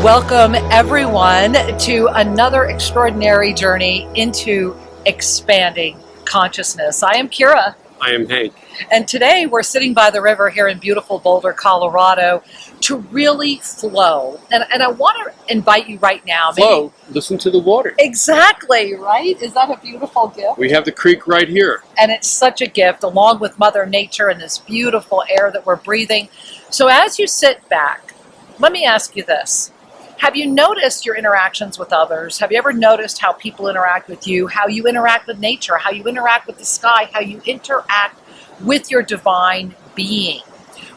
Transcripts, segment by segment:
Welcome everyone to another extraordinary journey into expanding consciousness. I am Kira. I am Hank. And today we're sitting by the river here in beautiful Boulder, Colorado to really flow. And I want to invite you right now. Flow, listen to the water. Exactly, right? Is that a beautiful gift? We have the creek right here. And it's such a gift along with Mother Nature and this beautiful air that we're breathing. So as you sit back, let me ask you this. Have you noticed your interactions with others? Have you ever noticed how people interact with you, how you interact with nature, how you interact with the sky, how you interact with your divine being?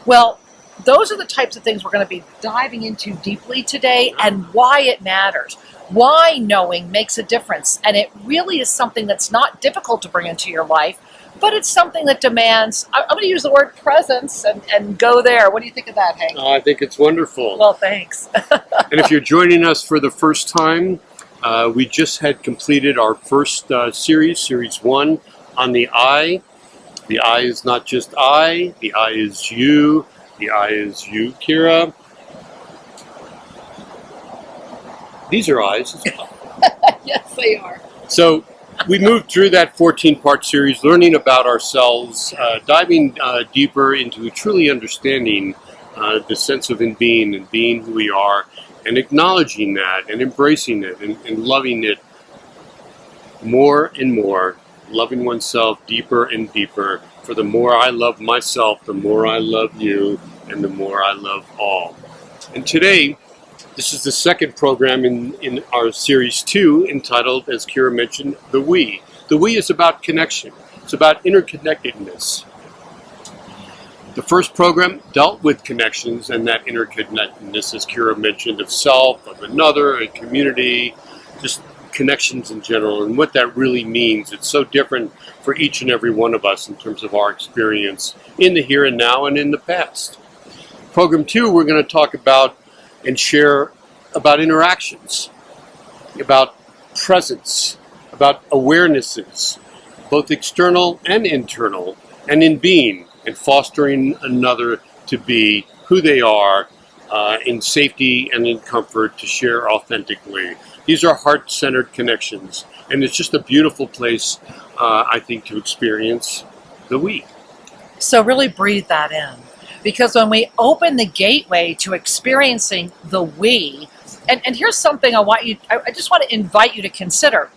Well, those are the types of things we're going to be diving into deeply today and why it matters. Why knowing makes a difference. And it really is something that's not difficult to bring into your life, but it's something that demands, I'm going to use the word presence and go there. What do you think of that, Hank? I think it's wonderful. Well, thanks. And if you're joining us for the first time, we just had completed our first series 1 on the I. The I is not just I, the I is you, the I is you, Kira. These are I's as well. Yes, they are. So we moved through that 14-part series, learning about ourselves, diving deeper into truly understanding the sense of being and being who we are, and acknowledging that and embracing it and loving it more and more, loving oneself deeper and deeper. For the more I love myself, the more I love you, and the more I love all. And today, this is the second program in our series 2, entitled, as Kira mentioned, The We. The We is about connection. It's about interconnectedness. The first program dealt with connections and that interconnectedness, as Kira mentioned, of self, of another, a community, just connections in general, and what that really means. It's so different for each and every one of us in terms of our experience in the here and now and in the past. Program 2, we're going to talk about and share about interactions, about presence, about awarenesses, both external and internal, and in being and fostering another to be who they are in safety and in comfort, to share authentically. These are heart-centered connections, and it's just a beautiful place, I think, to experience the we. So really breathe that in. Because when we open the gateway to experiencing the we, and here's something I just want to invite you to consider.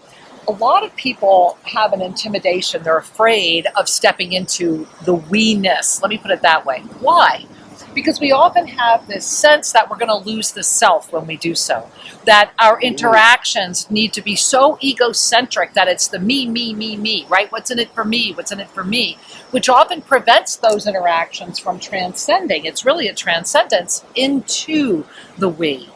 A lot of people have an intimidation. They're afraid of stepping into the we-ness. Let me put it that way. Why? Because we often have this sense that we're going to lose the self when we do so. That our interactions need to be so egocentric that it's the me, me, me, me, right? What's in it for me? What's in it for me? Which often prevents those interactions from transcending. It's really a transcendence into the we.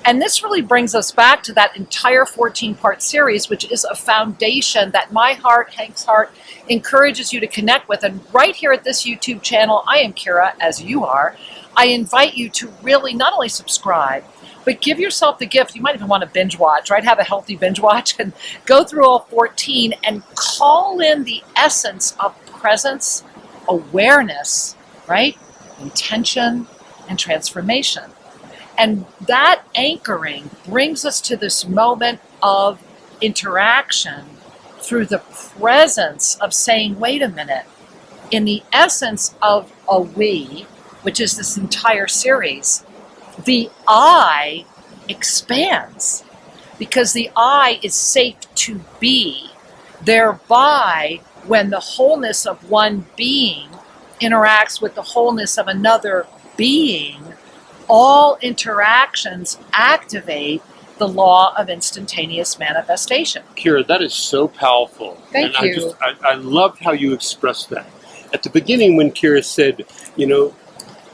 And this really brings us back to that entire 14-part series, which is a foundation that my heart, Hank's heart, encourages you to connect with. And right here at this YouTube channel, I am Kira, as you are. I invite you to really not only subscribe, but give yourself the gift. You might even want to binge watch, right? Have a healthy binge watch and go through all 14 and call in the essence of presence, awareness, right? Intention and transformation. And that anchoring brings us to this moment of interaction through the presence of saying, wait a minute, in the essence of a we, which is this entire series, the I expands because the I is safe to be. Thereby, when the wholeness of one being interacts with the wholeness of another being, all interactions activate the law of instantaneous manifestation. Kira, that is so powerful. Thank you. I loved how you expressed that. At the beginning, when Kira said,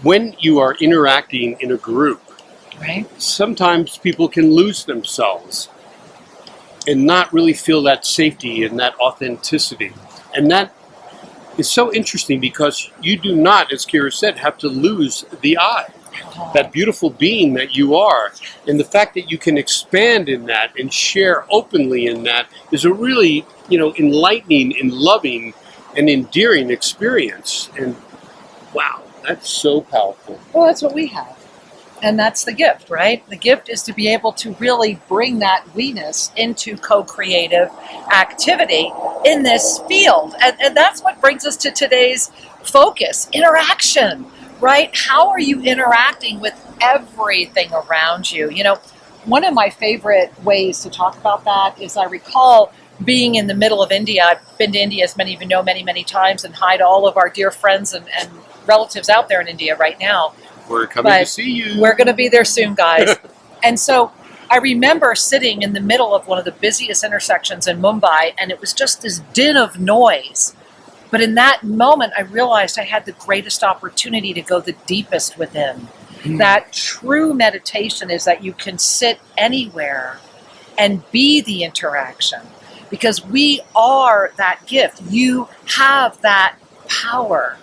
when you are interacting in a group, right? Sometimes people can lose themselves and not really feel that safety and that authenticity. And that is so interesting because you do not, as Kira said, have to lose the I. That beautiful being that you are, and the fact that you can expand in that and share openly in that is a really, enlightening and loving and endearing experience. And wow, that's so powerful. Well, that's what we have. And that's the gift, right? The gift is to be able to really bring that we-ness into co-creative activity in this field. And that's what brings us to today's focus, interaction, right? How are you interacting with everything around you? You know, one of my favorite ways to talk about that is I recall being in the middle of India. I've been to India, as many of you know, many, many times, and hi to all of our dear friends and relatives out there in India right now. We're coming to see you. We're going to be there soon, guys. And so I remember sitting in the middle of one of the busiest intersections in Mumbai, and it was just this din of noise. But in that moment, I realized I had the greatest opportunity to go the deepest within. That true meditation is that you can sit anywhere and be the interaction, because we are that gift. You have that power.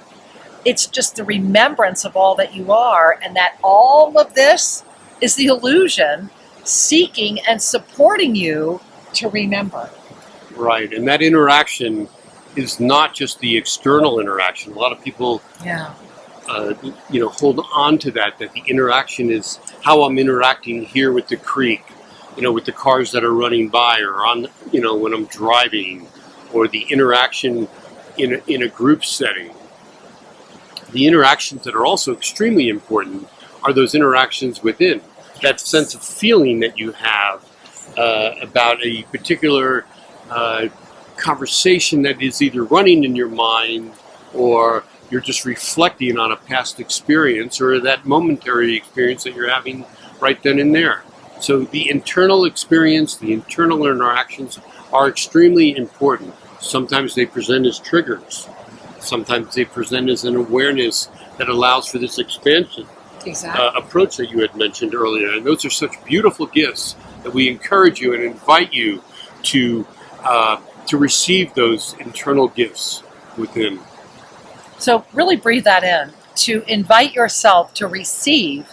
It's just the remembrance of all that you are, and that all of this is the illusion seeking and supporting you to remember. Right, and that interaction is not just the external interaction. A lot of people, hold on to that the interaction is how I'm interacting here with the creek, with the cars that are running by, or on, when I'm driving, or the interaction in a group setting. The interactions that are also extremely important are those interactions within. That sense of feeling that you have about a particular conversation that is either running in your mind, or you're just reflecting on a past experience, or that momentary experience that you're having right then and there. So the internal experience, the internal interactions are extremely important. Sometimes they present as triggers. Sometimes they present as an awareness that allows for this expansion approach that you had mentioned earlier. And those are such beautiful gifts that we encourage you and invite you to receive those internal gifts within. So really breathe that in, to invite yourself to receive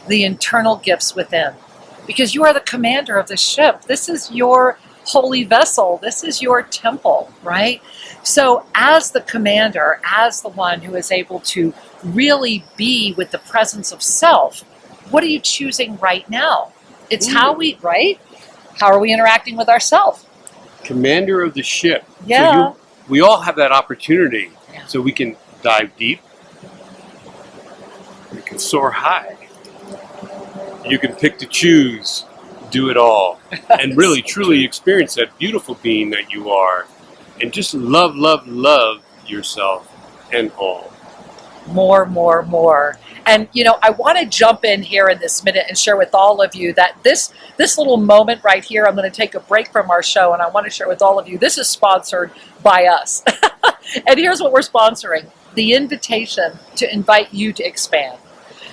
the internal gifts within, because you are the commander of the ship. This is your holy vessel. This is your temple, right? So as the commander, as the one who is able to really be with the presence of self, what are you choosing right now? It's how we, right? How are we interacting with ourselves? Commander of the ship. Yeah. So we all have that opportunity. Yeah. So we can dive deep. We can soar high. You can pick to choose, do it all, and really truly experience that beautiful being that you are, and just love, love, love yourself and all. More, more, more. And, I want to jump in here in this minute and share with all of you that this little moment right here, I'm going to take a break from our show, and I want to share with all of you, this is sponsored by us. And here's what we're sponsoring: the invitation to invite you to expand.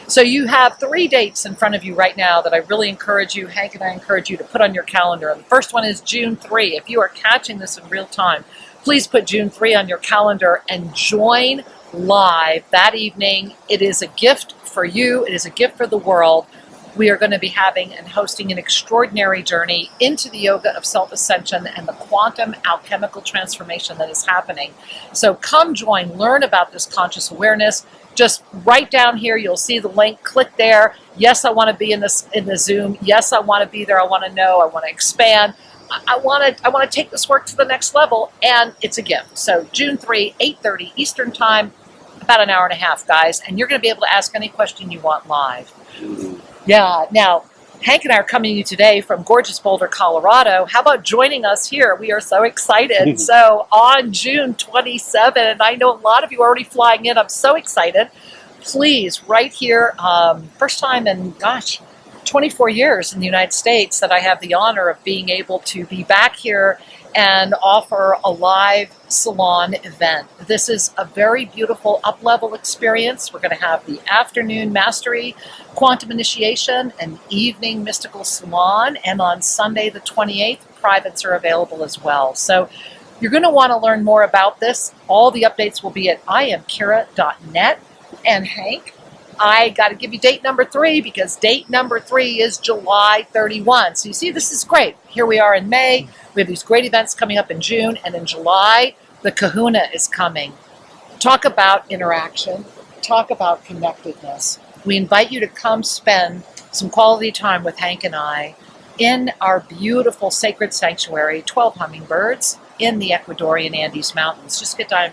So you have 3 dates in front of you right now that I really encourage you, Hank and I encourage you to put on your calendar. And the first one is June 3. If you are catching this in real time, please put June 3 on your calendar and join live that evening. It is a gift for you. It is a gift for the world. We are going to be having and hosting an extraordinary journey into the yoga of self-ascension and the quantum alchemical transformation that is happening. So come join, learn about this conscious awareness. Just right down here, you'll see the link. Click there. Yes, I want to be in the Zoom. Yes, I want to be there. I want to know. I want to expand. I want to take this work to the next level, and it's a gift. So June 3, 8:30 Eastern Time, about an hour and a half, guys, and you're going to be able to ask any question you want live. Yeah. Now, Hank and I are coming to you today from gorgeous Boulder, Colorado. How about joining us here? We are so excited. So on June 27, I know a lot of you are already flying in. I'm so excited. Please, right here, first time in, 24 years in the United States that I have the honor of being able to be back here and offer a live salon event. This is a very beautiful up-level experience. We're going to have the afternoon mastery, quantum initiation, and evening mystical salon. And on Sunday the 28th, privates are available as well. So you're going to want to learn more about this. All the updates will be at iamkira.net. And Hank, I got to give you date number 3, because date number 3 is July 31. So you see, this is great. Here we are in May. We have these great events coming up in June, and in July, the Kahuna is coming. Talk about interaction. Talk about connectedness. we invite you to come spend some quality time with Hank and I in our beautiful sacred sanctuary, 12 Hummingbirds, in the Ecuadorian Andes Mountains. Just get to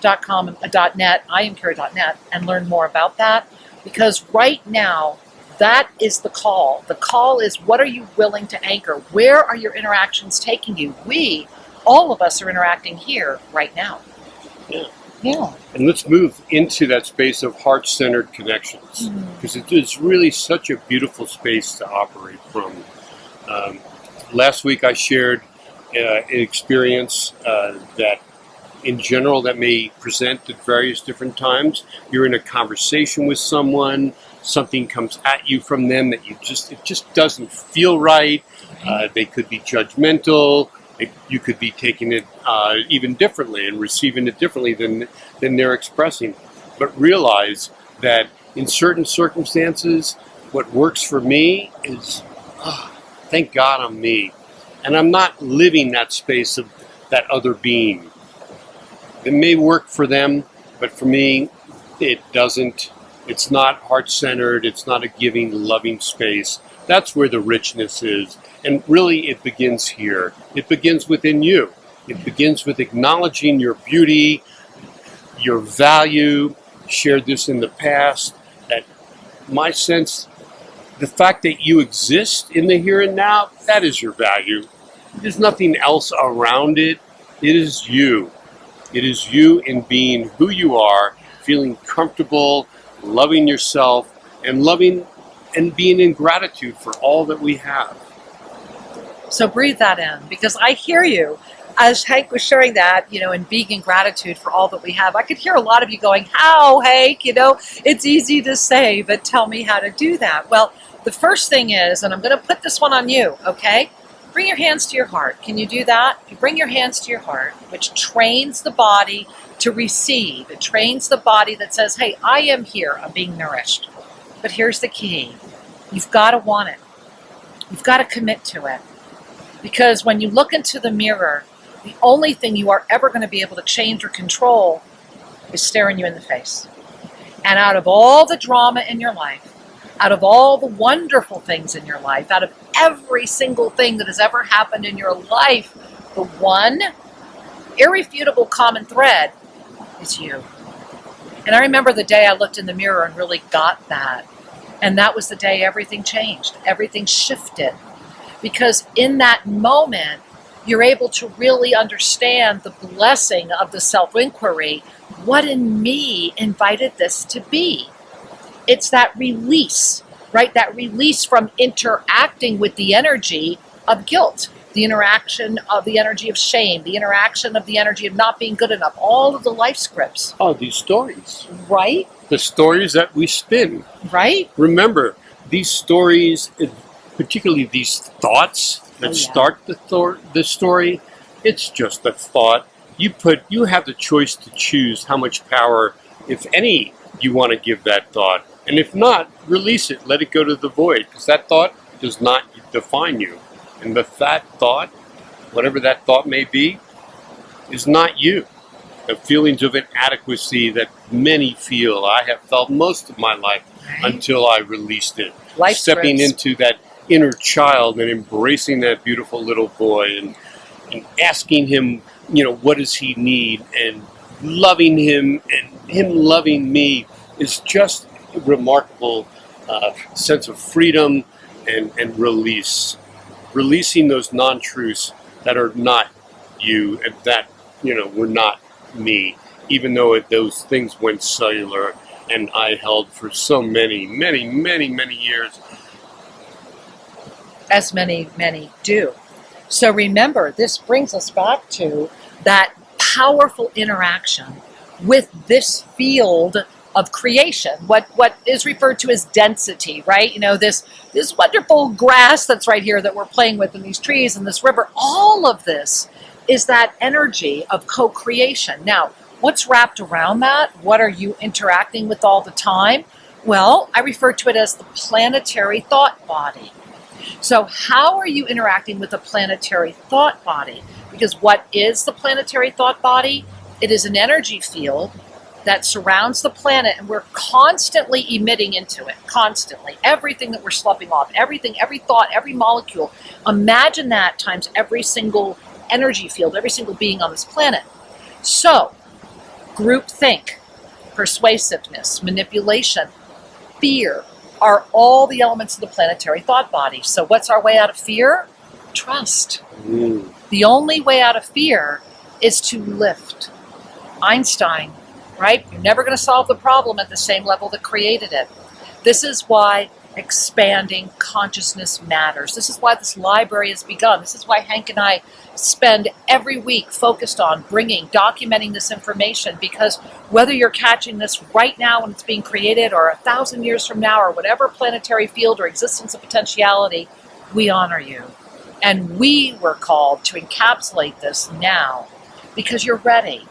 iamkira.net, and learn more about that, because right now, that is the call. The call is, what are you willing to anchor? Where are your interactions taking you? All of us are interacting here right now. Yeah. And let's move into that space of heart-centered connections, because it is really such a beautiful space to operate from. Last week I shared an experience that in general that may present at various different times. You're in a conversation with someone, something comes at you from them that it just doesn't feel right. They could be judgmental. You could be taking it even differently and receiving it differently than they're expressing. But realize that in certain circumstances, what works for me is, thank God I'm me. And I'm not living that space of that other being. It may work for them, but for me, it doesn't. It's not heart-centered. It's not a giving, loving space. That's where the richness is. And really, it begins here. It begins within you. It begins with acknowledging your beauty, your value. Shared this in the past, that my sense, the fact that you exist in the here and now, that is your value. There's nothing else around it. It is you. It is you in being who you are, feeling comfortable, loving yourself, and loving and being in gratitude for all that we have. So breathe that in, because I hear you. As Hank was sharing that, and being in gratitude for all that we have, I could hear a lot of you going, how, Hank? It's easy to say, but tell me how to do that. Well, the first thing is, and I'm going to put this one on you, okay? Bring your hands to your heart. Can you do that? You bring your hands to your heart, which trains the body to receive. It trains the body that says, hey, I am here. I'm being nourished. But here's the key. You've got to want it. You've got to commit to it. Because when you look into the mirror, the only thing you are ever going to be able to change or control is staring you in the face. And out of all the drama in your life, out of all the wonderful things in your life, out of every single thing that has ever happened in your life, the one irrefutable common thread is you. And I remember the day I looked in the mirror and really got that. And that was the day everything changed. Everything shifted. Because in that moment, you're able to really understand the blessing of the self-inquiry. What in me invited this to be? It's that release, right? That release from interacting with the energy of guilt, the interaction of the energy of shame, the interaction of the energy of not being good enough, all of the life scripts. Oh, these stories. Right? The stories that we spin. Right? Remember, these stories, particularly these thoughts that start the story, it's just a thought. You have the choice to choose how much power, if any, you want to give that thought. And if not, release it. Let it go to the void, because that thought does not define you. And that thought, whatever that thought may be, is not you. The feelings of inadequacy that many feel, I have felt most of my life until I released it. Life Stepping scripts. into that inner child and embracing that beautiful little boy and asking him, what does he need, and loving him and him loving me is just a remarkable sense of freedom and release. Releasing those non-truths that are not you and that, were not me, even though those things went cellular and I held for so many, many, many, many years. As many, many do. So remember, this brings us back to that powerful interaction with this field of creation, what is referred to as density, right? This wonderful grass that's right here that we're playing with, in these trees and this river, all of this is that energy of co-creation. Now, what's wrapped around that? What are you interacting with all the time? Well, I refer to it as the planetary thought body. So how are you interacting with the planetary thought body? Because what is the planetary thought body? It is an energy field that surrounds the planet, and we're constantly emitting into it, constantly. Everything that we're sloughing off, everything, every thought, every molecule. Imagine that times every single energy field, every single being on this planet. So, groupthink, persuasiveness, manipulation, fear are all the elements of the planetary thought body. So what's our way out of fear? Trust. The only way out of fear is to lift. Einstein, right? You're never going to solve the problem at the same level that created it. This is why expanding consciousness matters. This is why this library has begun. This is why Hank and I spend every week focused on documenting this information, because whether you're catching this right now when it's being created or 1,000 years from now or whatever planetary field or existence of potentiality, we honor you. And we were called to encapsulate this now because you're ready.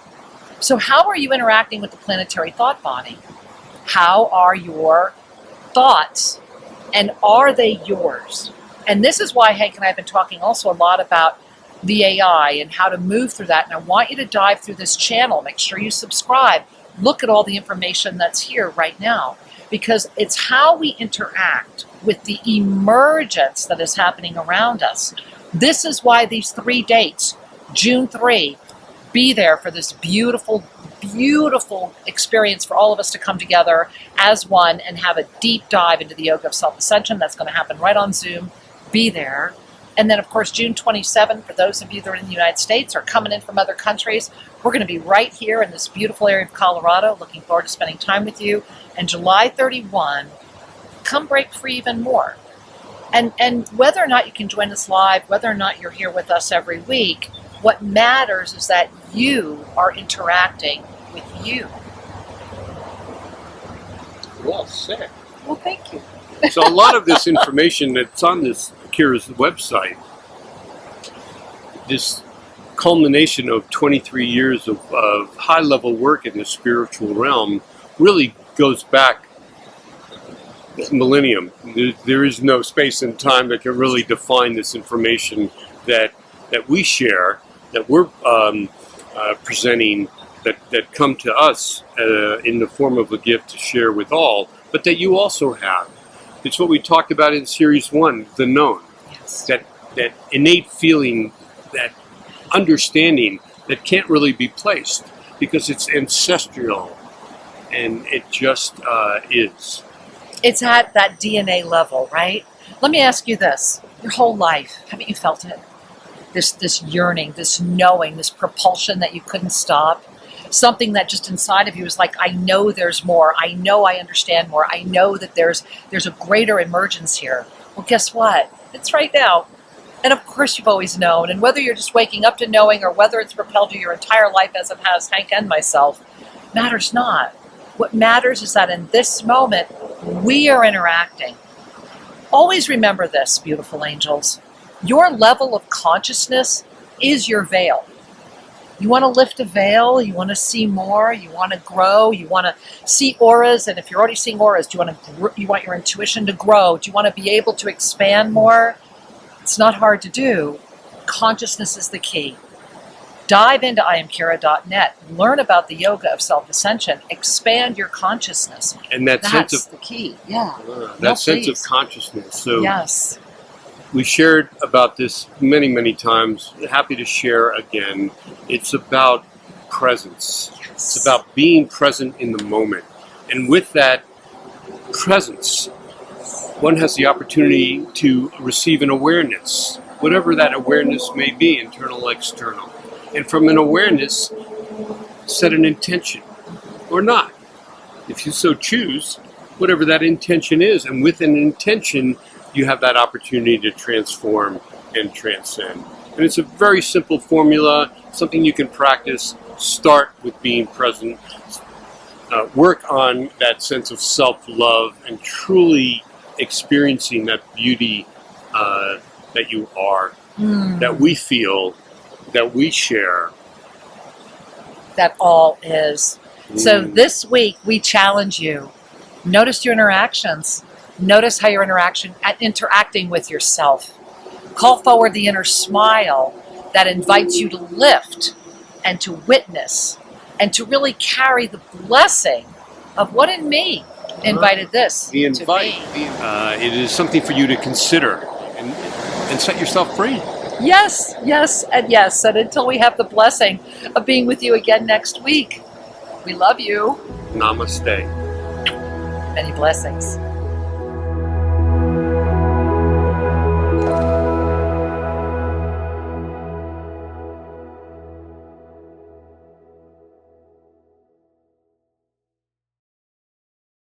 So how are you interacting with the planetary thought body? How are your thoughts, and are they yours? And this is why Hank and I have been talking also a lot about the AI and how to move through that. And I want you to dive through this channel. Make sure you subscribe. Look at all the information that's here right now, because it's how we interact with the emergence that is happening around us. This is why these 3 dates, June 3, be there for this beautiful, beautiful experience for all of us to come together as one and have a deep dive into the yoga of self-ascension. That's going to happen right on Zoom. Be there. And then, of course, June 27, for those of you that are in the United States or coming in from other countries, we're going to be right here in this beautiful area of Colorado. Looking forward to spending time with you. And July 31, come break free even more. And whether or not you can join us live, whether or not you're here with us every week, what matters is that you are interacting with you. Well said. Well, thank you. So a lot of this information that's on this Kira's website, this culmination of 23 years of high-level work in the spiritual realm, really goes back a millennium. There is no space and time that can really define this information that we share, that we're presenting, that come to us in the form of a gift to share with all, but that you also have. It's what we talked about in Series 1, the known. Yes. That innate feeling, that understanding that can't really be placed because it's ancestral, and it just is. It's at that DNA level, right? Let me ask you this. Your whole life, haven't you felt it? This yearning, this knowing, this propulsion that you couldn't stop. Something that just inside of you is like, I know there's more. I know I understand more. I know that there's a greater emergence here. Well, guess what? It's right now. And of course you've always known. And whether you're just waking up to knowing or whether it's propelled you your entire life as it has Hank and myself, matters not. What matters is that in this moment, we are interacting. Always remember this, beautiful angels. Your level of consciousness is your veil. You want to lift a veil, you want to see more, you want to grow, you want to see auras, and if you're already seeing auras, you want your intuition to grow, do you want to be able to expand more? It's not hard to do. Consciousness is the key. Dive into IamKira.net, learn about the yoga of self-ascension, expand your consciousness. And that That's sense of the key, yeah. that sense of consciousness. So yes. we shared about this many, many times. Happy to share again. It's about presence. Yes. It's about being present in the moment. And with that presence, one has the opportunity to receive an awareness, whatever that awareness may be, internal, external. And from an awareness, set an intention, or not, if you so choose, whatever that intention is. And with an intention, you have that opportunity to transform and transcend. And it's a very simple formula, something you can practice. Start with being present. Work on that sense of self-love and truly experiencing that beauty that you are, that we feel, that we share. That all is. So this week, we challenge you. Notice your interactions. Notice how you're interacting with yourself. Call forward the inner smile that invites you to lift and to witness and to really carry the blessing of what in me invited this The invite. to be. It is something for you to consider and set yourself free. Yes, yes, and yes. And until we have the blessing of being with you again next week, we love you. Namaste. Many blessings.